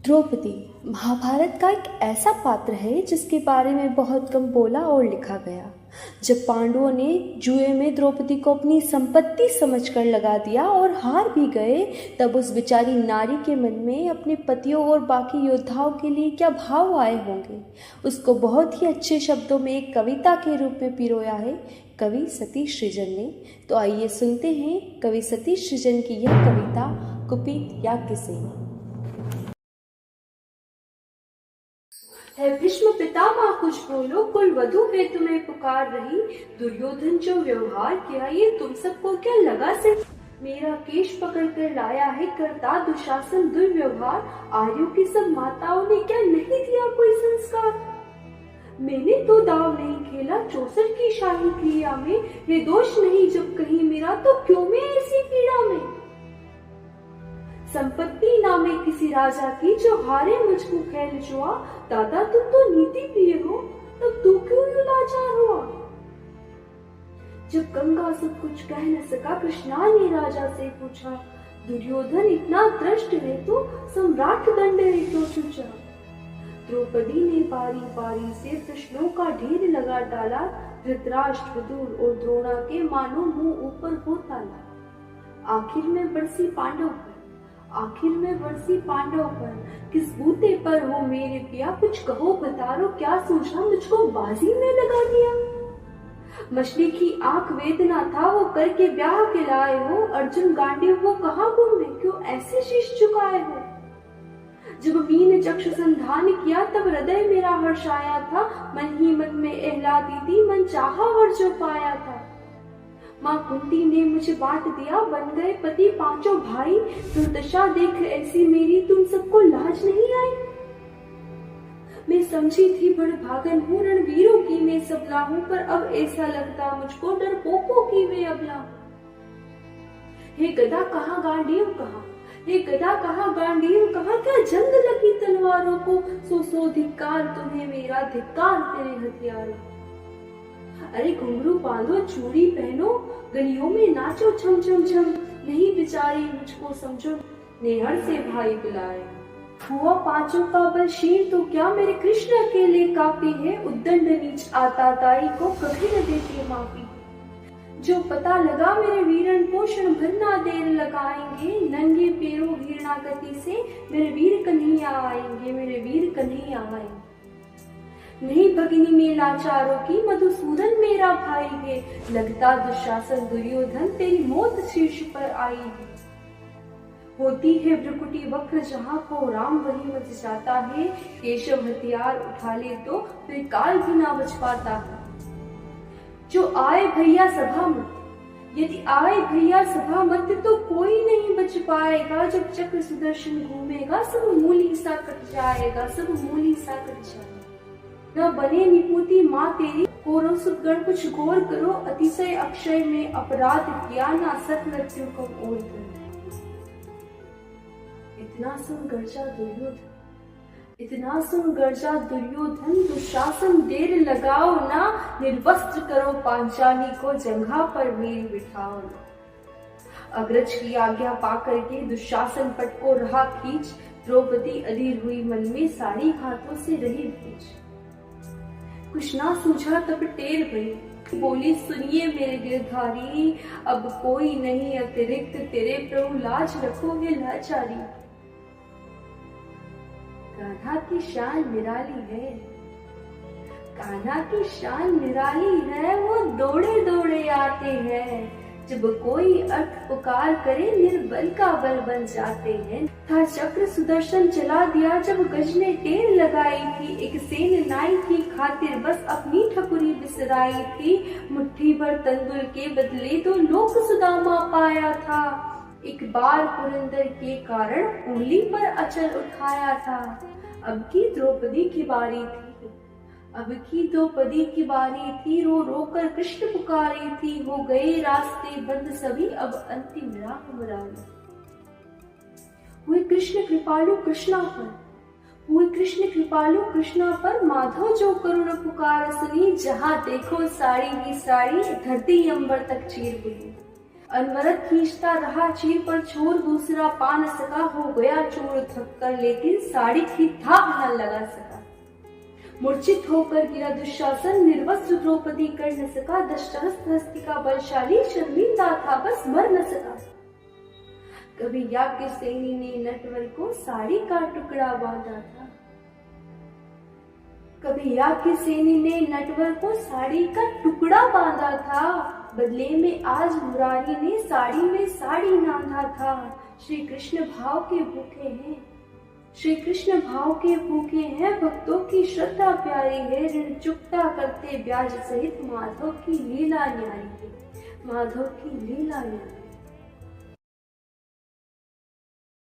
द्रौपदी महाभारत का एक ऐसा पात्र है जिसके बारे में बहुत कम बोला और लिखा गया। जब पांडवों ने जुए में द्रौपदी को अपनी संपत्ति समझकर लगा दिया और हार भी गए, तब उस बेचारी नारी के मन में अपने पतियों और बाकी योद्धाओं के लिए क्या भाव आए होंगे, उसको बहुत ही अच्छे शब्दों में एक कविता के रूप में पिरोया है कवि सतीश सृजन ने। तो आइए सुनते हैं कवि सतीश सृजन की यह कविता कुपित याज्ञ से। है भीष्म पितामह कुछ बोलो, कुल वधु है तुम्हें पुकार रही। दुर्योधन जो व्यवहार किया ये तुम सबको क्या लगा से? मेरा केश पकड़ कर लाया है करता दुशासन दुर्व्यवहार। आर्यों की सब माताओं ने क्या नहीं दिया कोई संस्कार? मैंने तो दाव नहीं खेला 64 की शाही क्रिया में। ये दोष नहीं जब कहीं मेरा तो क्यों मैं ऐसी पीड़ा में? संपत्ति नामे किसी राजा की जो हारे मुझको खेल जुआ। दादा तुम तो नीति प्रिय हो, तब तू क्यों यूं लाचार हुआ? जब गंगा सब कुछ कह न सका कृष्णा ने राजा से पूछा। दुर्योधन इतना दृष्ट है तो सम्राट दंड है तो सोचा। द्रौपदी ने बारी बारी से प्रश्नों का ढेर लगा डाला। धृतराष्ट्र विदुर और द्रोणा के मानो मुंह ऊपर हो ताला। आखिर में बरसी पांडव पर किस बूते पर हो मेरे पिया? कुछ कहो बतारो क्या सोचा मुझको बाजी में लगा दिया? मछली की आंख वेदना था वो करके ब्याह के लाए हो। अर्जुन गांडीव वो कहाँ गुण में क्यों ऐसे शीश झुकाए हो? जब मीन चक्षु संधान किया तब हृदय मेरा हर्ष आया था। मन ही मन में एहलाती थी मन चाहा वर जो पाया था। माँ कुंती ने मुझे बांट दिया बन गए पति पांचों भाई। दुर्दशा देख ऐसी मेरी तुम सबको लाज नहीं आई? मैं समझी थी बड़ भागन हूँ रणवीरों की मैं सबला हूँ, पर अब ऐसा लगता मुझको डरपोकों की मैं अबला हूँ। हे गदा कहाँ गांडीव कहाँ, हे गदा कहाँ गांडीव कहाँ? क्या जंग लगी तलवारों को? सो धिक्कार तुम्हें मेरा धिक्कार तेरे हथियारों। अरे घुंघरू बांधो चूड़ी पहनो गलियों में नाचो छम छम छम। नहीं बिचारी मुझको समझो नेहर से भाई बुलाए। हुआ पांचों का बल शीर तो क्या मेरे कृष्ण अकेले काफी है? उद्दंड नीच आताताई को कभी न देती माफी। जो पता लगा मेरे वीरन पोषण भर ना देर लगाएंगे। नंगे पैरों हीरणागति से मेरे वीर कन्हैया आएंगे, मेरे वीर कन्हैया आएंगे। नहीं भगिनी में लाचारों की मधुसूदन मेरा भाई है। लगता दुशासन दुर्योधन तेरी मौत शीर्ष पर आई है। होती है भ्रुकुटी वक्र जहाँ को राम वही मच जाता है। केशव हथियार उठा ले तो फिर काल भी ना बच पाता है। जो आए भैया सभा मत, यदि आए भैया सभा मत तो कोई नहीं बच पाएगा। जब चक्र सुदर्शन घूमेगा सब मूली सा कट जाएगा, सब मूली सा कट जाएगा। न बने निपुति माँ तेरी कोरो सुदगण कुछ गौर करो। अतिशय अक्षय में अपराध किया ना सत मृत्यु को ओर करो। इतना सुन गर्जा दुर्योधन दुशासन देर लगाओ ना। निर्वस्त्र करो पांचाली को जंघा पर मेरी बिठाओ ना। अग्रज की आज्ञा पाकर के दुशासन पट को रहा खींच। द्रौपदी अधीर हुई मन में सारी हाथों से रही भींच। कुछ ना सूझा तब टेर गई बोली सुनिए मेरे गिरधारी। अब कोई नहीं अतिरिक्त तेरे प्रभु लाज रखो ये लाचारी। कान्हा की शान निराली है, कान्हा की शान निराली है। वो दौड़े दौड़े आते हैं जब कोई अर्थ पुकार करे निर्बल का बल बन जाते हैं। था चक्र सुदर्शन चला दिया जब गज ने टेर लगाई थी। एक सेन नाई की खातिर बस अपनी ठकुरी बिसराई थी। मुट्ठी भर तंदुल के बदले दो लोक सुदामा पाया था। एक बार पुरंदर के कारण उंगली पर अचल उठाया था। अब की द्रौपदी की बारी थी, रो रो कर कृष्ण पुकारी थी। हो गए रास्ते बंद सभी अब अंतिम राह मुरारी। हुए कृष्ण कृपालु कृष्णा पर माधव जो करुण पुकार सुनी। जहाँ देखो साड़ी ही साड़ी धरती अंबर तक चीर हुई। अनवरत खींचता रहा चीर पर छोर, दूसरा पा न सका, हो गया चूर थक कर, लेकिन साड़ी की थाप न लगा सका। मूर्छित होकर गिरा दुशासन, निर्वस्त्र द्रौपदी कर न सका, दशरथ हस्ती का बलशाली, शर्मिंदा था बस मर न सका। कभी याज्ञसेनी ने नटवर को साड़ी का टुकड़ा बांधा था, कभी याज्ञसेनी ने नटवर को साड़ी का टुकड़ा बांधा था, बदले में आज मुरारी ने साड़ी में साड़ी नांधा था। श्री कृष्ण भाव के भूखे हैं, श्री कृष्ण भाव के भूखे हैं, भक्तों की श्रद्धा प्यारी है, ऋण चुकता करते ब्याज सहित, माधव की लीला न्यारी है, माधव की लीला न्यारी।